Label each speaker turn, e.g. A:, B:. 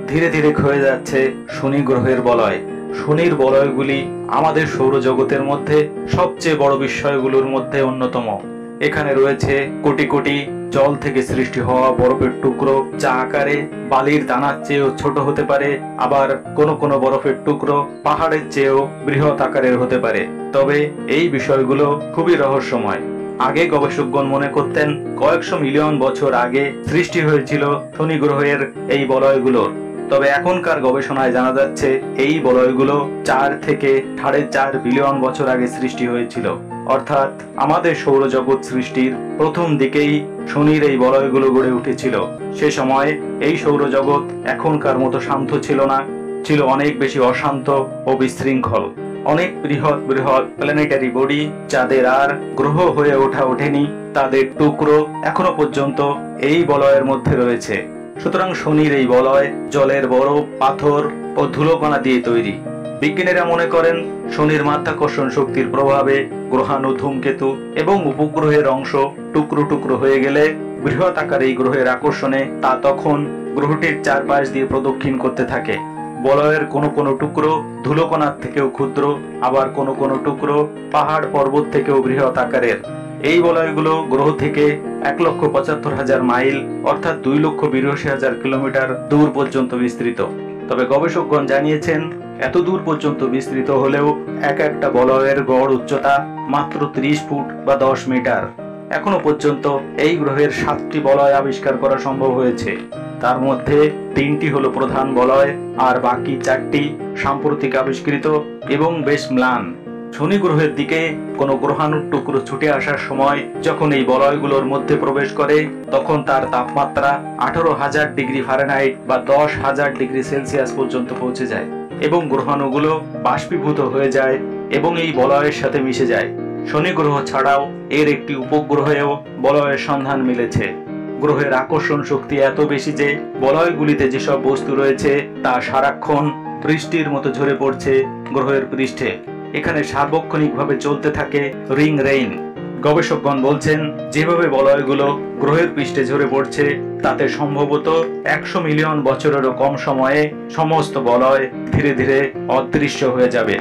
A: ধীরে ধীরে ক্ষয়ে যাচ্ছে শনি গ্রহের বলয়। শনির বলয়গুলি আমাদের সৌরজগতের মধ্যে সবচেয়ে বড় বিস্ময়গুলোর মধ্যে অন্যতম। এখানে রয়েছে কোটি কোটি জল থেকে সৃষ্টি হওয়া বরফের টুকরো, যা আকারে বালির দানার চেয়েও ছোট হতে পারে, আবার কোনো কোনো বরফের টুকরো পাহাড়ের চেয়েও বৃহৎ আকারের হতে পারে। তবে এই বিষয়গুলো খুবই রহস্যময়। আগে গবেষকগণ মনে করতেন কয়েকশো মিলিয়ন বছর আগে সৃষ্টি হয়েছিল শনি গ্রহের এই বলয়গুলোর। তবে এখনকার গবেষণায় জানা যাচ্ছে এই বলয়গুলো 4 থেকে 4.5 বিলিয়ন বছর আগে সৃষ্টি হয়েছিল। অর্থাৎ আমাদের সৌরজগৎ সৃষ্টির প্রথম দিকেই শনির এই বলয়গুলো গড়ে উঠেছিল। সে সময় এই সৌরজগৎ এখনকার মতো শান্ত ছিল না, ছিল অনেক বেশি অশান্ত ও বিশৃঙ্খল। অনেক বৃহৎ বৃহৎ প্ল্যানেটারি বডি, যাদের আর গ্রহ হয়ে ওঠেনি, তাদের টুকরো এখনো পর্যন্ত এই বলয়ের মধ্যে রয়েছে। সুতরাং শনির এই বলয় জলের বরফ, পাথর ও ধুলোকণা দিয়ে তৈরি। বিজ্ঞানীরা মনে করেন শনির মাধ্যাকর্ষণ শক্তির প্রভাবে গ্রহাণু, ধূমকেতু এবং উপগ্রহের অংশ টুকরো টুকরো হয়ে গেলে বৃহৎ আকার এই গ্রহের আকর্ষণে তা তখন গ্রহটির চারপাশ দিয়ে প্রদক্ষিণ করতে থাকে। বলয়ের কোনো কোনো টুকরো ধুলোকণার থেকেও ক্ষুদ্র, আবার কোনো কোনো টুকরো পাহাড় পর্বত থেকেও বৃহৎ আকারের। এই বলয়গুলো গ্রহ থেকে 1,75,000 মাইল অর্থাৎ 2,82,000 কিলোমিটার দূর পর্যন্ত বিস্তৃত। তবে গবেষকগণ জানিয়েছেন এত দূর পর্যন্ত বিস্তৃত হলেও এক একটা বলয়ের গড় উচ্চতা মাত্র 30 ফুট বা 10 মিটার। এখনো পর্যন্ত এই গ্রহের 7টি বলয় আবিষ্কার করা সম্ভব হয়েছে। তার মধ্যে 3টি হলো প্রধান বলয়, আর বাকি 4টি সাম্প্রতিক আবিষ্কৃত এবং বেশ ম্লান। শনি গ্রহের দিকে কোনো গ্রহাণুর টুকরো ছুটে আসার সময় যখন এই বলয়গুলোর মধ্যে প্রবেশ করে, তখন তার তাপমাত্রা 18,000 ডিগ্রি ফারেনহাইট বা 10,000 ডিগ্রি সেলসিয়াস পর্যন্ত পৌঁছে যায় এবং গ্রহাণুগুলো বাষ্পীভূত হয়ে যায় এবং এই বলয়ের সাথে মিশে যায়। শনি গ্রহ ছাড়াও এর একটি উপগ্রহেও বলয়ের সন্ধান মিলেছে। গ্রহের আকর্ষণ শক্তি এত বেশি যে বলয়গুলিতে যেসব বস্তু রয়েছে তা সারাক্ষণ বৃষ্টির মতো ঝরে পড়ছে গ্রহের পৃষ্ঠে। এখানে সার্বক্ষণিকভাবে চলতে থাকে রিং রেইন। গবেষকগণ বলছেন যেভাবে বলয়গুলো গ্রহের পৃষ্ঠে ঝরে পড়ছে, তাতে সম্ভবত 100 মিলিয়ন বছরেরও কম সময়ে সমস্ত বলয় ধীরে ধীরে অদৃশ্য হয়ে যাবে।